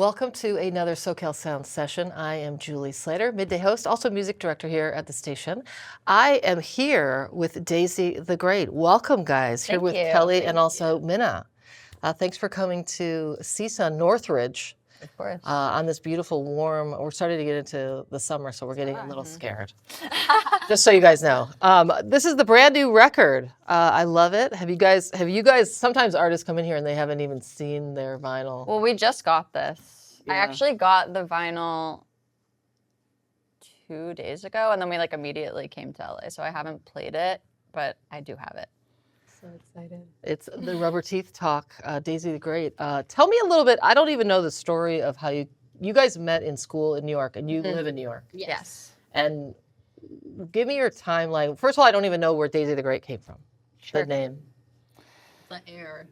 Welcome to another SoCal Sound session. I am Julie Slater, midday host, also music director here at the station. I am here with Daisy the Great. Welcome, guys. Here Thank with you. Kelly and also Minna. Thanks for coming to CSUN Northridge. Of course. On this beautiful, warm, we're starting to get into the summer, so we're getting a little scared. Just so you guys know. This is the brand new record. I love it. Have you guys, sometimes artists come in here and they haven't even seen their vinyl. Well, we just got this. Yeah. I actually got the vinyl 2 days ago, and then we immediately came to LA, so I haven't played it, but I do have it. So excited. It's the Rubber Teeth Talk, Daisy the Great. Tell me a little bit, I don't even know the story of how you guys met in school in New York, and you live in New York. Yes. And give me your timeline. First of all, I don't even know where Daisy the Great came from, Sure. the name. The air.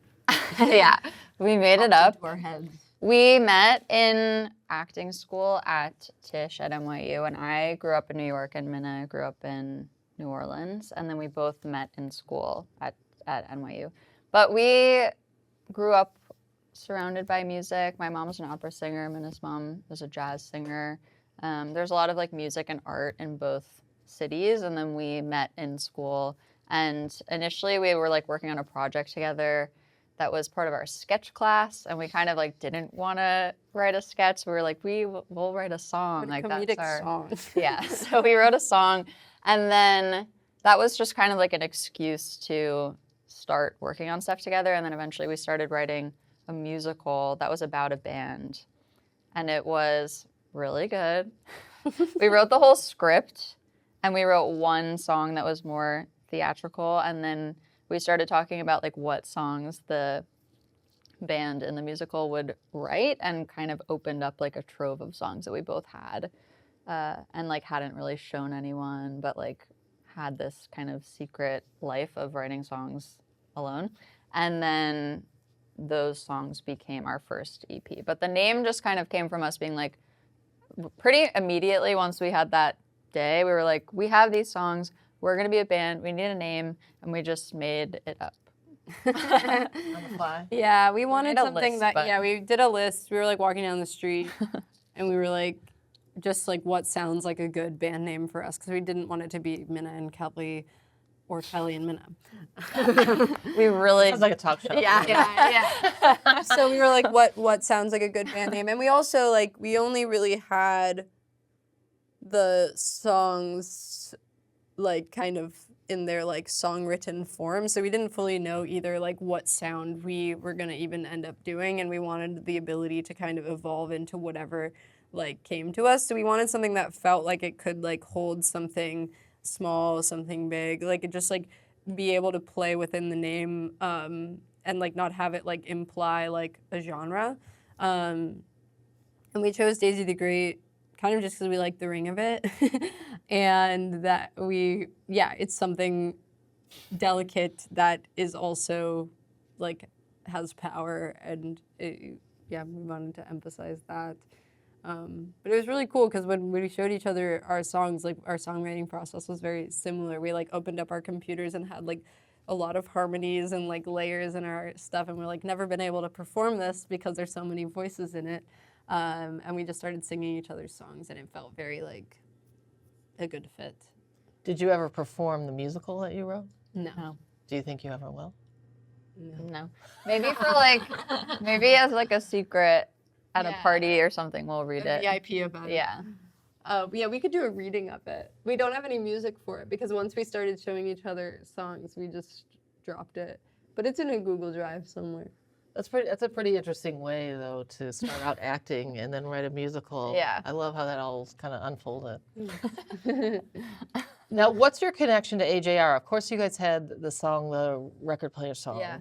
Yeah, we made it up. To our heads. We met in acting school at Tisch at NYU, and I grew up in New York, and Minna grew up in New Orleans, and then we both met in school at NYU. But we grew up surrounded by music. My mom's an opera singer. Minna's mom was a jazz singer. There's a lot of music and art in both cities, and then we met in school. And initially we were working on a project together that was part of our sketch class, and we kind of didn't want to write a sketch. We were we'll write a song. What a comedic that's our song. Yeah. So we wrote a song, and then that was just kind of an excuse to start working on stuff together. And then eventually we started writing a musical that was about a band, and it was really good. We wrote the whole script, and we wrote one song that was more theatrical, and then we started talking about what songs the band in the musical would write, and kind of opened up a trove of songs that we both had, and hadn't really shown anyone, but had this kind of secret life of writing songs alone. And then those songs became our first EP. But the name just kind of came from us being pretty immediately once we had that day, we were we have these songs, we're gonna be a band, we need a name, and we just made it up. On the fly. Yeah, we wanted made a something list, that, but- we did a list. We were walking down the street and we were just what sounds like a good band name for us, because we didn't want it to be Minna and Kelly or Kelly and Minna. We really Sounds like a talk show. Yeah. So we were what sounds like a good band name? And we also we only really had the songs kind of in their song written form, so we didn't fully know either what sound we were gonna even end up doing, and we wanted the ability to kind of evolve into whatever came to us. So we wanted something that felt like it could hold something small, something big, it just be able to play within the name, and not have it imply a genre. And we chose Daisy the Great kind of just because we like the ring of it. And that it's something delicate that is also has power, and we wanted to emphasize that. But it was really cool because when we showed each other our songs, our songwriting process was very similar. We opened up our computers and had a lot of harmonies and layers in our stuff, and we're never been able to perform this because there's so many voices in it. And we just started singing each other's songs, and it felt very a good fit. Did you ever perform the musical that you wrote? No. Do you think you ever will? No. Maybe for maybe as a secret at a party or something, we'll read it. VIP about it. Yeah. We could do a reading of it. We don't have any music for it because once we started showing each other songs, we just dropped it. But it's in a Google Drive somewhere. That's a pretty interesting way, though, to start out acting and then write a musical. Yeah. I love how that all kind of unfolded. Now, what's your connection to AJR? Of course, you guys had the song, the record player song. Yeah.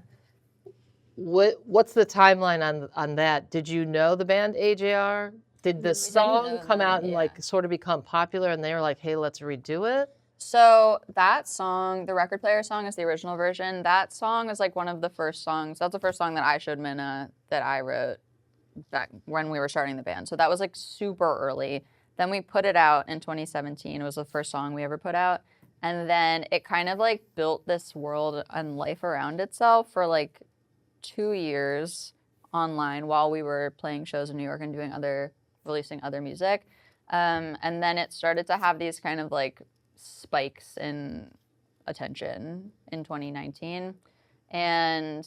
What's the timeline on that? Did you know the band AJR? Did the song come out and sort of become popular, and they were like, hey, let's redo it? So that song, the record player song, is the original version. That song is one of the first songs. That's the first song that I showed Minna that I wrote back when we were starting the band. So that was super early. Then we put it out in 2017. It was the first song we ever put out. And then it kind of built this world and life around itself for 2 years online while we were playing shows in New York and releasing other music. And then it started to have these kind of like spikes in attention in 2019. And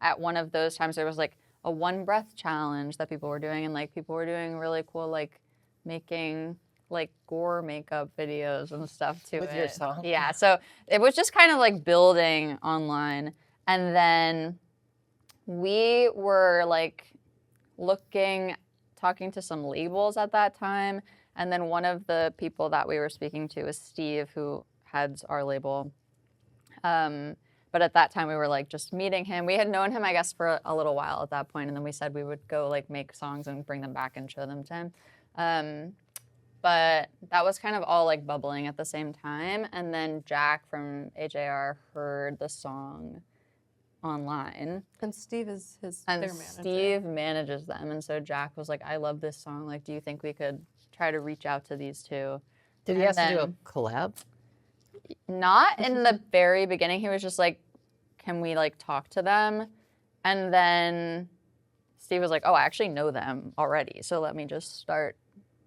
at one of those times, there was like a one breath challenge that people were doing, and like people were doing really cool, like making like gore makeup videos and stuff to With it. your song? Yeah, so it was just kind of like building online. And then we were like talking to some labels at that time. And then one of the people that we were speaking to was Steve, who heads our label. But at that time we were like just meeting him. We had known him, I guess, for a little while at that point. And then we said we would go like make songs and bring them back and show them to him. But that was kind of all like bubbling at the same time. And then Jack from AJR heard the song online. And Steve is their manager. Steve manages them. And so Jack was like, I love this song. Like, do you think we could try to reach out to these two? Did he ask to do a collab? Not in the very beginning. He was just like, can we like talk to them? And then Steve was like, oh, I actually know them already. So let me just start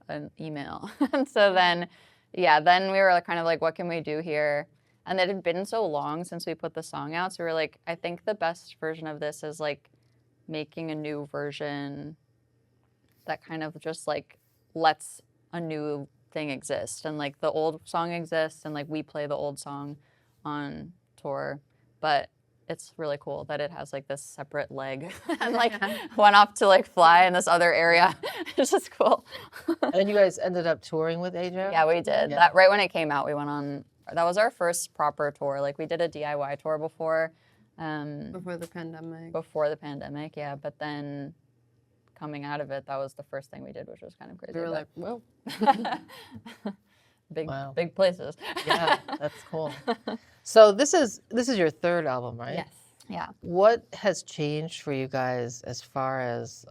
an email. And so then we were like, kind of like, what can we do here? And it had been so long since we put the song out. So we were like, I think the best version of this is like making a new version that kind of just like lets a new thing exist. And like the old song exists and like we play the old song on tour. But it's really cool that it has like this separate leg and like went off to like fly in this other area. It's just cool. And you guys ended up touring with AJ? Yeah, we did. Yeah. That right when it came out, we went on. That was our first proper tour. Like we did a DIY tour before. Before the pandemic. Before the pandemic, yeah. But then coming out of it, that was the first thing we did, which was kind of crazy. We were like, whoa. Big places. Yeah, that's cool. So this is your third album, right? Yes. Yeah. What has changed for you guys as far as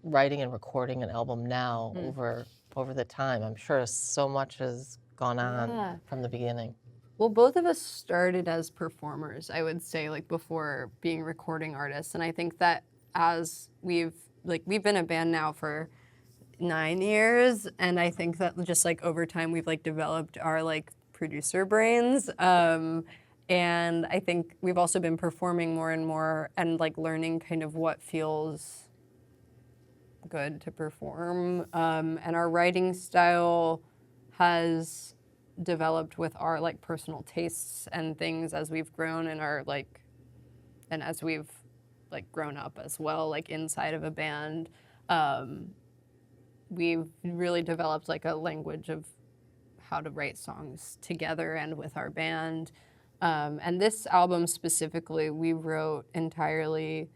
writing and recording an album now over the time? I'm sure so much has gone on from the beginning. Well, both of us started as performers, I would say, like before being recording artists. And I think that as we've been a band now for 9 years, and I think that just like over time we've like developed our like producer brains. And I think we've also been performing more and more and like learning kind of what feels good to perform. And our writing style has developed with our like personal tastes and things as we've grown and as we've like grown up as well, like inside of a band. We've really developed like a language of how to write songs together and with our band. And this album specifically, we wrote entirely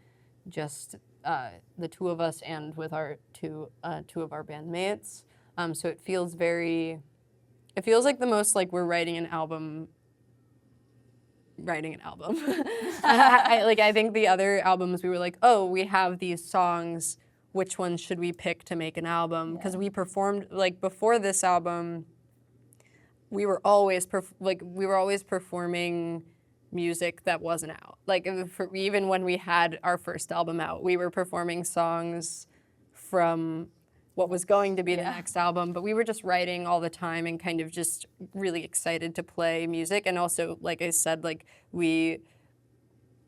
just the two of us and with our two of our bandmates. So it feels like the most like we're writing an album. I think the other albums we were like, oh, we have these songs. Which ones should we pick to make an album? Because we performed like before this album. We were always performing music that wasn't out. Like even when we had our first album out, we were performing songs from what was going to be the next album, but we were just writing all the time and kind of just really excited to play music. And also, like I said, like we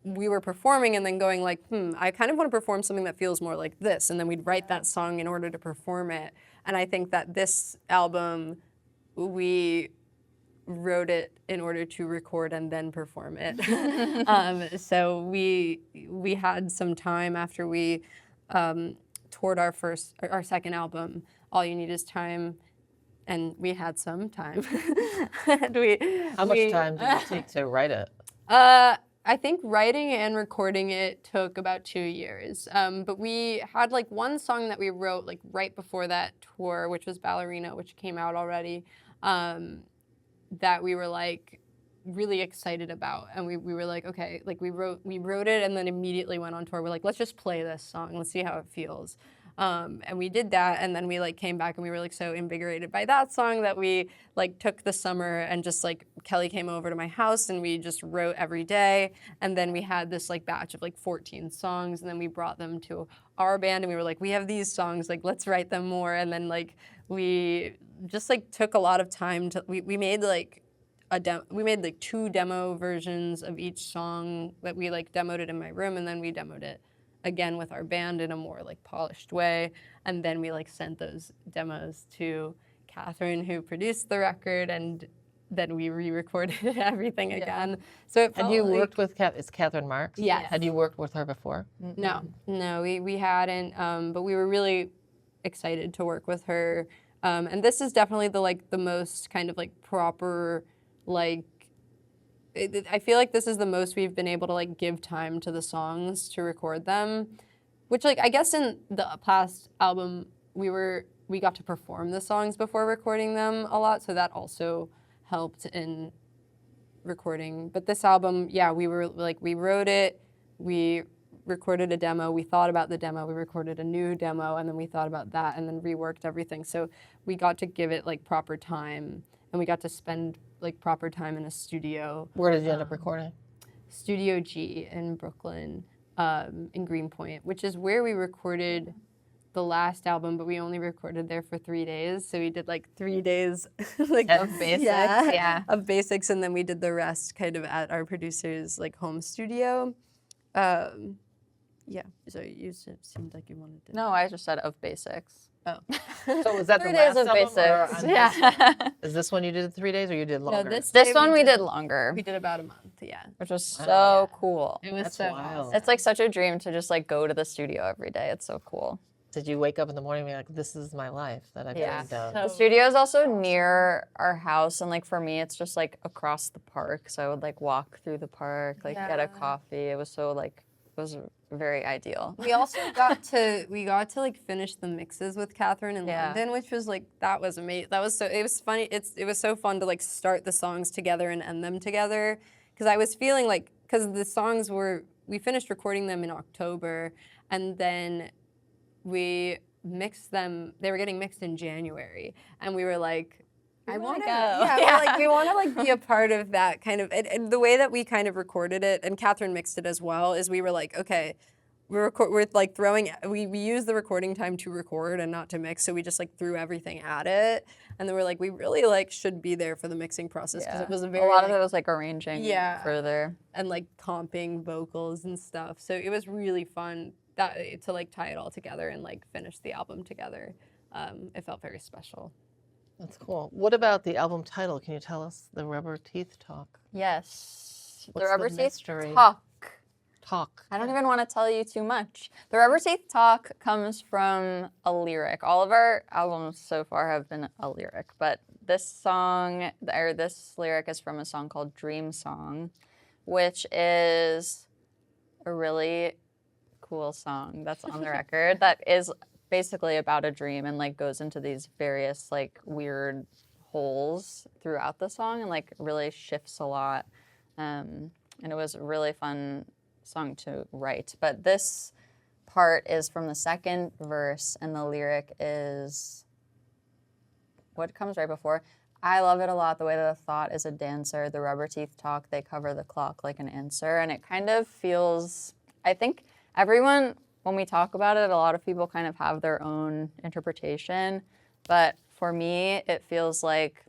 were performing and then going like, I kind of want to perform something that feels more like this. And then we'd write that song in order to perform it. And I think that this album, we wrote it in order to record and then perform it. So we had some time after we toured our second album, All You Need Is Time, and we had some time. How much time did it take to write it? I think writing and recording it took about 2 years. But we had like one song that we wrote like right before that tour, which was Ballerina, which came out already, that we were like really excited about. And we were like, okay, like we wrote it and then immediately went on tour. We're like, let's just play this song. Let's see how it feels. And we did that, and then we like came back and we were like so invigorated by that song that we like took the summer and just like Kelly came over to my house and we just wrote every day. And then we had this like batch of like 14 songs, and then we brought them to our band and we were like, we have these songs, like let's write them more. And then like we just like took a lot of time to we made like we made like 2 demo versions of each song that we like demoed it in my room, and then we demoed it again with our band in a more like polished way, and then we like sent those demos to Catherine, who produced the record, and then we re-recorded everything again. So it felt Had you like, worked with it's Catherine Marks? Yes. Had you worked with her before? No, we hadn't, but we were really excited to work with her. And this is definitely the most kind of like proper, like, I feel like this is the most we've been able to like give time to the songs to record them, which like I guess in the past album we got to perform the songs before recording them a lot, so that also helped in recording. But this album, yeah, we wrote it, we recorded a demo, we thought about the demo, we recorded a new demo, and then we thought about that and then reworked everything. So we got to give it like proper time, and we got to spend like proper time in a studio. Where did you end up recording? Studio G in Brooklyn, in Greenpoint, which is where we recorded the last album, but we only recorded there for 3 days. So we did like 3 days like Of basics, yeah. of basics, and then we did the rest kind of at our producer's like home studio. Yeah, so you seemed like you wanted to. No, I just said of basics. Oh. So was that 3 the days last of album, or basics. on Yeah. Is this one you did 3 days, or you did longer? this One we did longer, We did about a month, yeah. which was so cool. It was That's so wild. awesome. It's like such a dream to just like go to the studio every day. It's so cool. Did you wake up in the morning and be like, this is my life that I've Yeah. done? The studio is also near our house, and like for me, it's just like across the park. So I would like walk through the park, like get a coffee. It was so like it was very ideal. We also got to like finish the mixes with Catherine in Yeah. London, which was like that was amazing. That was so it was funny. It was so fun to like start the songs together and end them together, because I was feeling like because the songs we finished recording them in October, and then we mixed them. They were getting mixed in January, and we were like, I want to go. Yeah, we want to like be a part of that kind of. And the way that we kind of recorded it, and Catherine mixed it as well, is we were like, okay, we're like throwing. We use the recording time to record and not to mix, so we just like threw everything at it, and then we're like, we really like should be there for the mixing process, because it was a very lot of it was like arranging Yeah. further. and like comping vocals and stuff. So it was really fun to like tie it all together and like finish the album together. It felt very special. That's cool. What about the album title? Can you tell us? The Rubber Teeth Talk. Yes. What's the Rubber the Teeth mystery? Talk. Talk. I don't even want to tell you too much. The Rubber Teeth Talk comes from a lyric. All of our albums so far have been a lyric, but this song, or this lyric is from a song called Dream Song, which is a really cool song that's on the record that is basically about a dream and like goes into these various like weird holes throughout the song and like really shifts a lot. And it was a really fun song to write. But this part is from the second verse, and the lyric is what comes right before. I love it a lot, the way that a thought is a dancer. The rubber teeth talk, they cover the clock like an answer. And it kind of feels, I think everyone, when we talk about it, a lot of people kind of have their own interpretation. But for me, it feels like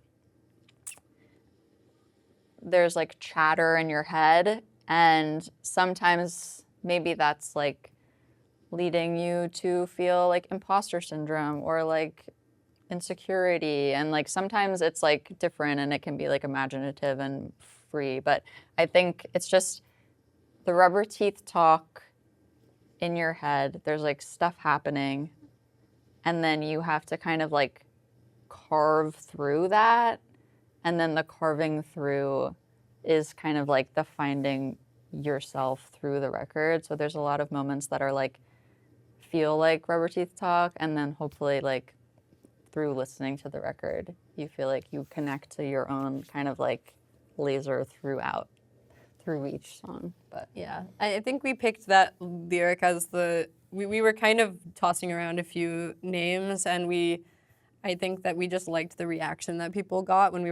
there's like chatter in your head, and sometimes maybe that's like leading you to feel like imposter syndrome or like insecurity, and like sometimes it's like different and it can be like imaginative and free. But I think it's just the rubber teeth talk in your head. There's like stuff happening, and then you have to kind of like carve through that, and then the carving through is kind of like the finding yourself through the record. So there's a lot of moments that are like feel like rubber teeth talk, and then hopefully like through listening to the record you feel like you connect to your own kind of like laser through each song. But Yeah, I think we picked that lyric as the we were kind of tossing around a few names, and I think that we just liked the reaction that people got when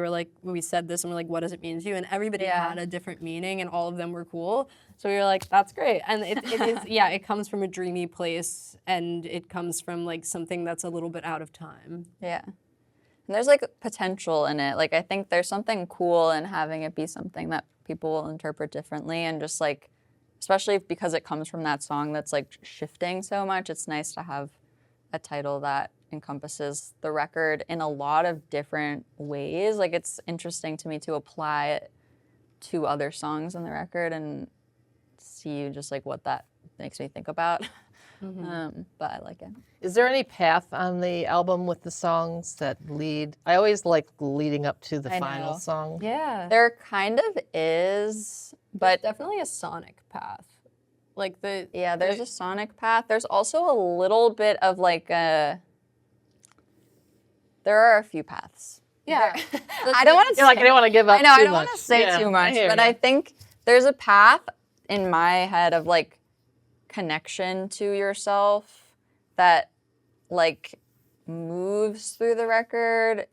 we said this, and we're like, what does it mean to you? And everybody had a different meaning, and all of them were cool. So we were like, that's great. And it is, it comes from a dreamy place, and it comes from like something that's a little bit out of time. Yeah. And there's like potential in it. Like I think there's something cool in having it be something that people will interpret differently, and just like, especially because it comes from that song that's like shifting so much, it's nice to have a title that encompasses the record in a lot of different ways. Like it's interesting to me to apply it to other songs on the record and see just like what that makes me think about. But I like it. Is there any path on the album with the songs that lead? I always like leading up to the final song. Yeah. There kind of is, but There's definitely a sonic path. Like there's a sonic path. There's also a little bit of like there are a few paths. Yeah. I don't want to say, I don't want to give up I know, too I don't much. want to say too much, but I I think there's a path in my head of like connection to yourself that like moves through the record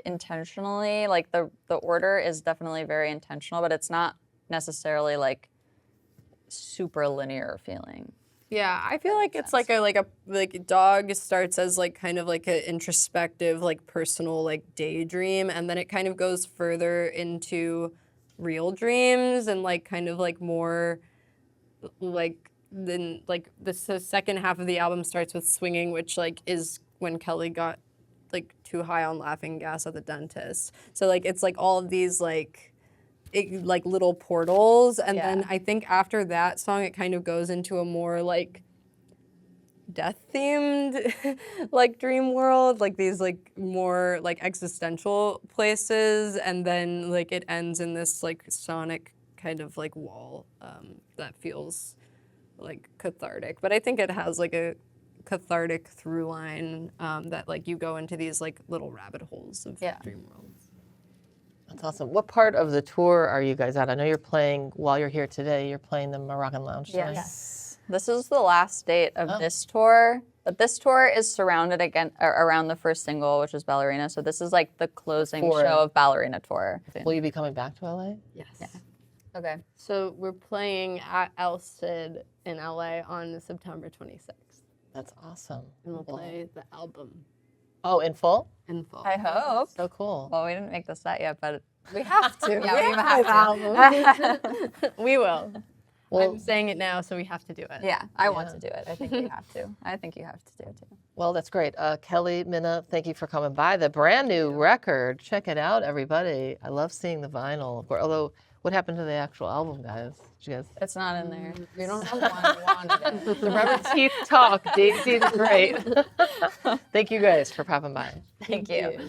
intentionally. Like the order is definitely very intentional, but it's not necessarily like super linear feeling. Yeah, I feel like it's like a Dog starts as like kind of like an introspective, like personal, like daydream, and then it kind of goes further into real dreams and like kind of like more like then like the second half of the album starts with Swinging, which like is when Kelly got like too high on laughing gas at the dentist. So like it's like all of these like little portals, and then I think after that song it kind of goes into a more like death themed like dream world, like these like more like existential places, and then like it ends in this like sonic kind of like wall that feels like cathartic. But I think it has like a cathartic through line that like you go into these like little rabbit holes of dream worlds. That's awesome. What part of the tour are you guys at? I know you're playing, while you're here today, you're playing the Moroccan Lounge tonight. Yes. This is the last date of this tour. But this tour is surrounded again around the first single, which is Ballerina. So this is like the closing show of Ballerina tour. Will you be coming back to LA? Yes. Yeah. Okay. So we're playing at El Cid in LA on September 26th. That's awesome. And we'll play the album Oh, in full? in full. I hope. So cool. Well, we didn't make the set yet, but We have to. Yeah, we have to. We will. Well, I'm saying it now, so we have to do it. yeah, I want to do it. I think we have to. I think you have to do it too. well, that's great. Kelly, Minna, thank you for coming by. The brand new record. Check it out, everybody. I love seeing the vinyl. Although, what happened to the actual album, guys? Did you guys? It's not in there. We don't have one. We wanted it. The Reverend Teeth talk. Daisy's great. Thank you guys for popping by. Thank you.